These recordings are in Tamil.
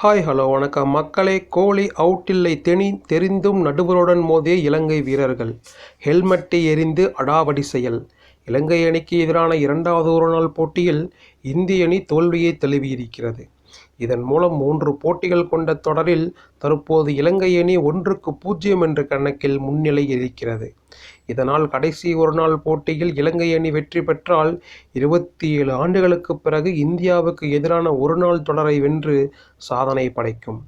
ஹலோ வணக்கம் மக்களே. கோலி அவுட் இல்லை தெரிந்தும் நடுவருடன் மோதிய இலங்கை வீரர்கள். ஹெல்மெட்டை எறிந்து அடாவடி செயல். இலங்கை அணிக்கு எதிரான இரண்டாவது ஒருநாள் போட்டியில் இந்திய அணி தோல்வியை தழுவியிருக்கிறது. இதன் மூலம் 3 போட்டிகள் கொண்ட தொடரில் தற்போது இலங்கை அணி 1-0 என்ற கணக்கில் முன்னிலையில் இருக்கிறது. இதனால் கடைசி ஒருநாள் போட்டியில் இலங்கை அணி வெற்றி பெற்றால் 27 ஆண்டுகளுக்கு பிறகு இந்தியாவுக்கு எதிரான ஒருநாள் தொடரை வென்று சாதனை படைக்கும்.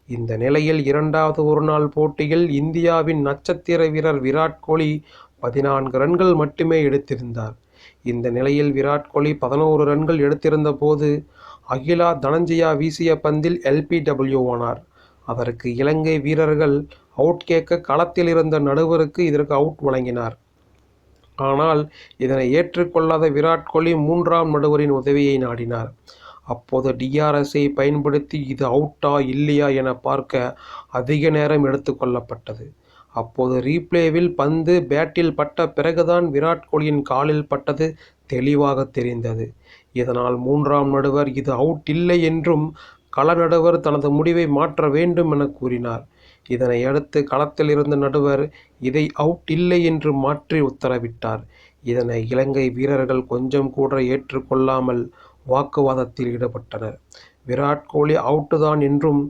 இந்த நிலையில் இரண்டாவது ஒருநாள் போட்டியில் இந்தியாவின் நட்சத்திர வீரர் விராட் கோலி 14 ரன்கள் மட்டுமே எடுத்திருந்தார். இந்த நிலையில் விராட் கோலி 11 ரன்கள் எடுத்திருந்த போது அகிலா தனஞ்சயா வீசிய பந்தில் LBW ஆனார். அதற்கு இலங்கை வீரர்கள் அவுட் கேட்க களத்தில் இருந்த நடுவருக்கு இதற்கு அவுட் வழங்கினார். ஆனால் இதனை ஏற்றுக்கொள்ளாத விராட் கோலி 3ஆம் நடுவரின் உதவியை நாடினார். அப்போது DRSஐ பயன்படுத்தி இது அவுட்டா இல்லையா என பார்க்க அதிக நேரம் எடுத்துக்கொள்ளப்பட்டது. அப்போது ரீப்ளேவில் பந்து பேட்டில் பட்ட பிறகுதான் விராட் கோலியின் காலில் பட்டது தெளிவாக தெரிந்தது. இதனால் 3ஆம் நடுவர் இது அவுட் இல்லை என்றும் கள நடுவர் தனது முடிவை மாற்ற வேண்டும் என கூறினார். இதனை அடுத்து களத்தில் இருந்த நடுவர் இதை அவுட் இல்லை என்று மாற்றி உத்தரவிட்டார். இதனை இலங்கை வீரர்கள் கொஞ்சம் கூட ஏற்றுக்கொள்ளாமல் வாக்குவாதத்தில் ஈடுபட்டனர். விராட் கோலி அவுட்டு தான் என்றும்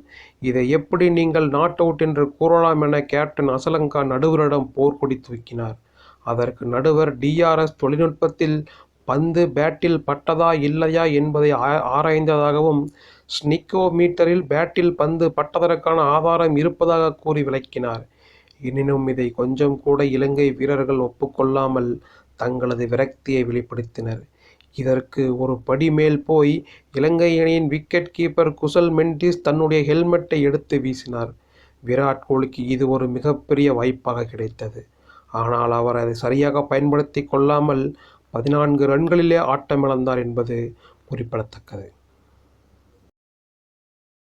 இதை எப்படி நீங்கள் நாட் அவுட் என்று கூறலாம் என கேப்டன் அசலங்கா நடுவரிடம் போர்க்கொடி தூக்கினார். அதற்கு நடுவர் DRS தொழில்நுட்பத்தில் பந்து பேட்டில் பட்டதா இல்லையா என்பதை ஆராய்ந்ததாகவும் ஸ்னிக்கோ மீட்டரில் பேட்டில் பந்து பட்டதற்கான ஆதாரம் இருப்பதாக கூறி விளக்கினார். எனினும் இதை கொஞ்சம் கூட இலங்கை வீரர்கள் ஒப்புக்கொள்ளாமல் தங்களது விரக்தியை வெளிப்படுத்தினர். இதற்கு ஒரு படி மேல் போய் இலங்கை அணியின் விக்கெட் கீப்பர் குசல் மெண்டிஸ் தன்னுடைய ஹெல்மெட்டை எடுத்து வீசினார். விராட் கோலிக்கு இது ஒரு மிகப்பெரிய வாய்ப்பாக கிடைத்தது. ஆனால் அவர் அதை சரியாக பயன்படுத்தி கொள்ளாமல் 14 ரன்களிலே ஆட்டமிழந்தார் என்பது குறிப்பிடத்தக்கது.